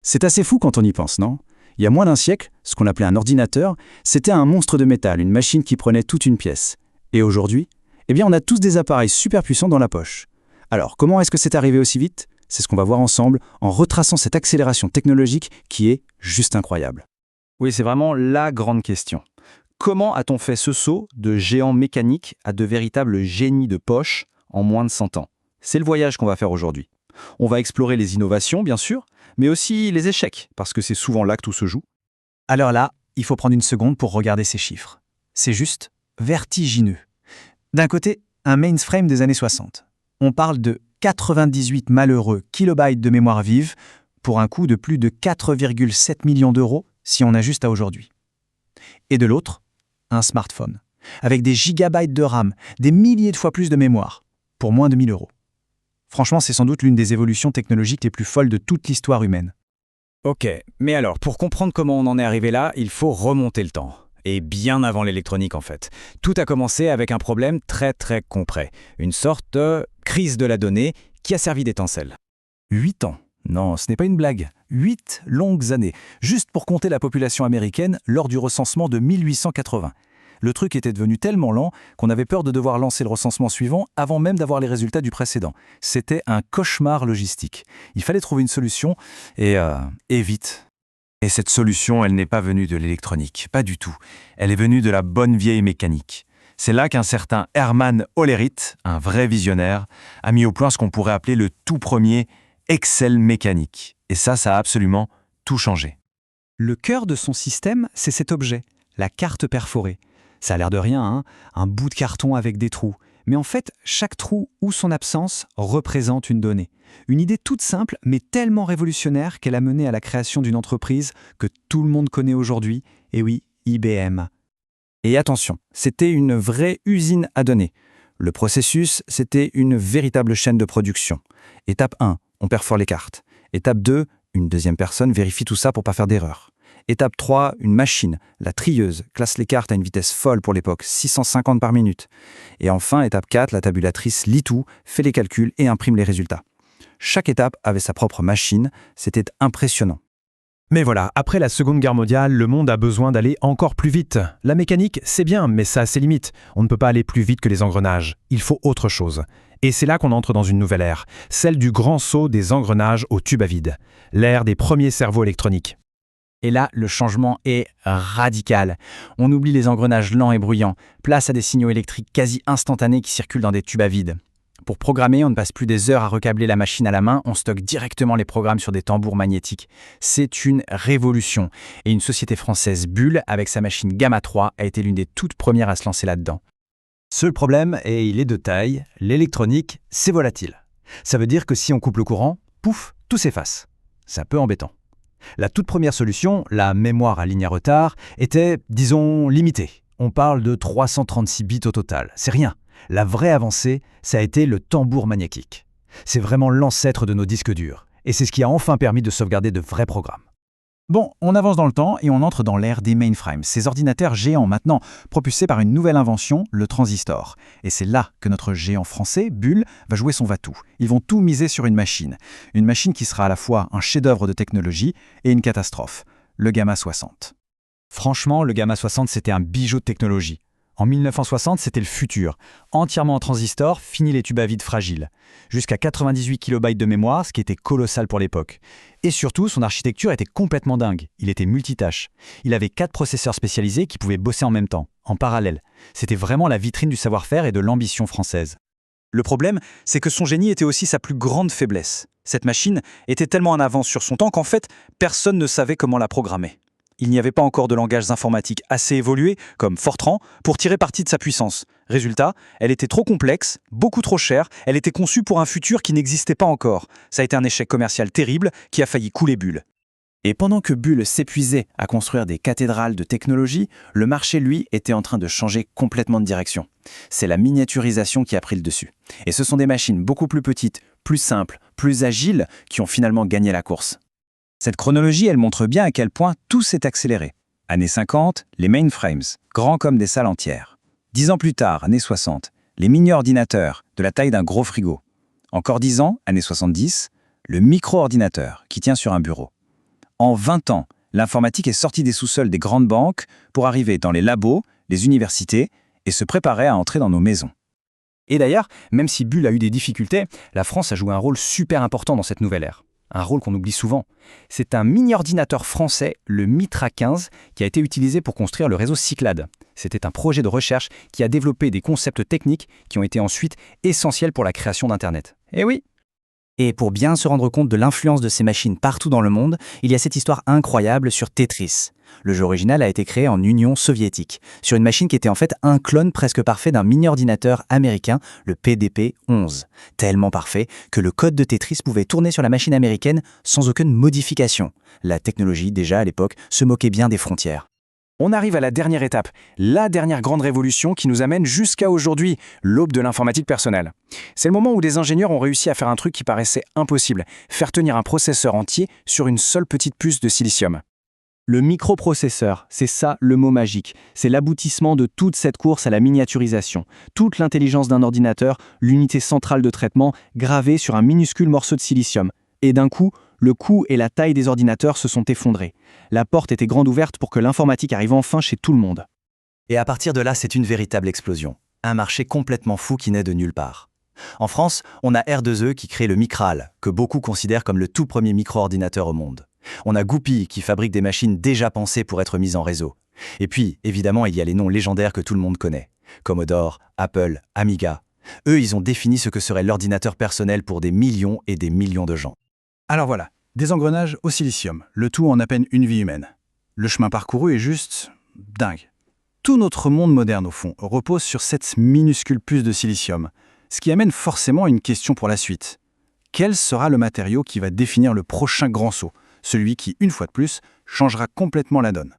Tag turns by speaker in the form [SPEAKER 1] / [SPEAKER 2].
[SPEAKER 1] C'est assez fou quand on y pense, non? Il y a moins d'un siècle, ce qu'on appelait un ordinateur, c'était un monstre de métal, une machine qui prenait toute une pièce. Et aujourd'hui, eh bien on a tous des appareils super puissants dans la poche. Alors, comment est-ce que c'est arrivé aussi vite? C'est ce qu'on va voir ensemble en retraçant cette accélération technologique qui est juste incroyable.
[SPEAKER 2] Oui, c'est vraiment la grande question. Comment a-t-on fait ce saut de géant mécanique à de véritables génies de poche en moins de 100 ans? C'est le voyage qu'on va faire aujourd'hui. On va explorer les innovations, bien sûr, mais aussi les échecs, parce que c'est souvent là que tout se joue.
[SPEAKER 3] Alors là, il faut prendre une seconde pour regarder ces chiffres. C'est juste vertigineux. D'un côté, un mainframe des années 60. On parle de 98 malheureux kilobytes de mémoire vive pour un coût de plus de 4,7 millions d'euros si on ajuste à aujourd'hui. Et de l'autre, un smartphone, avec des gigabytes de RAM, des milliers de fois plus de mémoire, pour moins de 1000 euros. Franchement, c'est sans doute l'une des évolutions technologiques les plus folles de toute l'histoire humaine.
[SPEAKER 4] Ok, mais alors, pour comprendre comment on en est arrivé là, il faut remonter le temps. Et bien avant l'électronique en fait. Tout a commencé avec un problème très concret. Une sorte de crise de la donnée qui a servi d'étincelle.
[SPEAKER 3] 8 ans. Non, ce n'est pas une blague. 8 longues années, juste pour compter la population américaine lors du recensement de 1880. Le truc était devenu tellement lent qu'on avait peur de devoir lancer le recensement suivant avant même d'avoir les résultats du précédent. C'était un cauchemar logistique. Il fallait trouver une solution et vite.
[SPEAKER 5] Et cette solution, elle n'est pas venue de l'électronique, pas du tout. Elle est venue de la bonne vieille mécanique. C'est là qu'un certain Hermann Hollerith, un vrai visionnaire, a mis au point ce qu'on pourrait appeler le tout premier Excel mécanique. Et ça a absolument tout changé.
[SPEAKER 3] Le cœur de son système, c'est cet objet, la carte perforée. Ça a l'air de rien, hein, un bout de carton avec des trous. Mais en fait, chaque trou ou son absence représente une donnée. Une idée toute simple, mais tellement révolutionnaire qu'elle a mené à la création d'une entreprise que tout le monde connaît aujourd'hui, et oui, IBM.
[SPEAKER 2] Et attention, c'était une vraie usine à données. Le processus, c'était une véritable chaîne de production. Étape 1, on perfore les cartes. Étape 2, une deuxième personne vérifie tout ça pour pas faire d'erreur. Étape 3, une machine, la trieuse, classe les cartes à une vitesse folle pour l'époque, 650 par minute. Et enfin, étape 4, la tabulatrice lit tout, fait les calculs et imprime les résultats. Chaque étape avait sa propre machine, c'était impressionnant.
[SPEAKER 6] Mais voilà, après la Seconde Guerre mondiale, le monde a besoin d'aller encore plus vite. La mécanique, c'est bien, mais ça a ses limites. On ne peut pas aller plus vite que les engrenages. Il faut autre chose. Et c'est là qu'on entre dans une nouvelle ère, celle du grand saut des engrenages au tube à vide, l'ère des premiers cerveaux électroniques.
[SPEAKER 3] Et là, le changement est radical. On oublie les engrenages lents et bruyants, place à des signaux électriques quasi instantanés qui circulent dans des tubes à vide. Pour programmer, on ne passe plus des heures à recabler la machine à la main, on stocke directement les programmes sur des tambours magnétiques. C'est une révolution. Et une société française, Bull, avec sa machine Gamma 3, a été l'une des toutes premières à se lancer là-dedans.
[SPEAKER 7] Seul problème, et il est de taille, l'électronique, c'est volatile. Ça veut dire que si on coupe le courant, pouf, tout s'efface. C'est un peu embêtant. La toute première solution, la mémoire à ligne à retard, était, disons, limitée. On parle de 336 bits au total. C'est rien. La vraie avancée, ça a été le tambour magnétique. C'est vraiment l'ancêtre de nos disques durs. Et c'est ce qui a enfin permis de sauvegarder de vrais programmes.
[SPEAKER 3] Bon, on avance dans le temps et on entre dans l'ère des mainframes, ces ordinateurs géants maintenant, propulsés par une nouvelle invention, le transistor. Et c'est là que notre géant français, Bull, va jouer son va-tout. Ils vont tout miser sur une machine qui sera à la fois un chef-d'œuvre de technologie et une catastrophe, le Gamma 60. Franchement, le Gamma 60, c'était un bijou de technologie. En 1960, c'était le futur. Entièrement en transistor, fini les tubes à vide fragiles. Jusqu'à 98 kilobytes de mémoire, ce qui était colossal pour l'époque. Et surtout, son architecture était complètement dingue. Il était multitâche. Il avait 4 processeurs spécialisés qui pouvaient bosser en même temps, en parallèle. C'était vraiment la vitrine du savoir-faire et de l'ambition française.
[SPEAKER 2] Le problème, c'est que son génie était aussi sa plus grande faiblesse. Cette machine était tellement en avance sur son temps qu'en fait, personne ne savait comment la programmer. Il n'y avait pas encore de langages informatiques assez évolués, comme Fortran, pour tirer parti de sa puissance. Résultat, elle était trop complexe, beaucoup trop chère, elle était conçue pour un futur qui n'existait pas encore. Ça a été un échec commercial terrible qui a failli couler Bull.
[SPEAKER 1] Et pendant que Bull s'épuisait à construire des cathédrales de technologie, le marché, lui, était en train de changer complètement de direction. C'est la miniaturisation qui a pris le dessus. Et ce sont des machines beaucoup plus petites, plus simples, plus agiles, qui ont finalement gagné la course.
[SPEAKER 2] Cette chronologie, elle montre bien à quel point tout s'est accéléré. Années 50, les mainframes, grands comme des salles entières. 10 ans plus tard, années 60, les mini-ordinateurs, de la taille d'un gros frigo. Encore 10 ans, années 70, le micro-ordinateur, qui tient sur un bureau. En 20 ans, l'informatique est sortie des sous-sols des grandes banques pour arriver dans les labos, les universités et se préparer à entrer dans nos maisons.
[SPEAKER 3] Et d'ailleurs, même si Bull a eu des difficultés, la France a joué un rôle super important dans cette nouvelle ère. Un rôle qu'on oublie souvent. C'est un mini-ordinateur français, le Mitra 15, qui a été utilisé pour construire le réseau Cyclade. C'était un projet de recherche qui a développé des concepts techniques qui ont été ensuite essentiels pour la création d'Internet. Eh oui!
[SPEAKER 8] Et pour bien se rendre compte de l'influence de ces machines partout dans le monde, il y a cette histoire incroyable sur Tetris. Le jeu original a été créé en Union soviétique, sur une machine qui était en fait un clone presque parfait d'un mini-ordinateur américain, le PDP-11. Tellement parfait que le code de Tetris pouvait tourner sur la machine américaine sans aucune modification. La technologie, déjà à l'époque, se moquait bien des frontières.
[SPEAKER 1] On arrive à la dernière étape, la dernière grande révolution qui nous amène jusqu'à aujourd'hui, l'aube de l'informatique personnelle. C'est le moment où des ingénieurs ont réussi à faire un truc qui paraissait impossible, faire tenir un processeur entier sur une seule petite puce de silicium.
[SPEAKER 3] Le microprocesseur, c'est ça le mot magique. C'est l'aboutissement de toute cette course à la miniaturisation. Toute l'intelligence d'un ordinateur, l'unité centrale de traitement, gravée sur un minuscule morceau de silicium. Et d'un coup, le coût et la taille des ordinateurs se sont effondrés. La porte était grande ouverte pour que l'informatique arrive enfin chez tout le monde.
[SPEAKER 2] Et à partir de là, c'est une véritable explosion. Un marché complètement fou qui naît de nulle part. En France, on a R2E qui crée le Micral, que beaucoup considèrent comme le tout premier micro-ordinateur au monde. On a Goupil qui fabrique des machines déjà pensées pour être mises en réseau. Et puis, évidemment, il y a les noms légendaires que tout le monde connaît. Commodore, Apple, Amiga. Eux, ils ont défini ce que serait l'ordinateur personnel pour des millions et des millions de gens.
[SPEAKER 1] Alors voilà, des engrenages au silicium, le tout en à peine une vie humaine. Le chemin parcouru est juste dingue. Tout notre monde moderne, au fond, repose sur cette minuscule puce de silicium, ce qui amène forcément une question pour la suite. Quel sera le matériau qui va définir le prochain grand saut, celui qui, une fois de plus, changera complètement la donne ?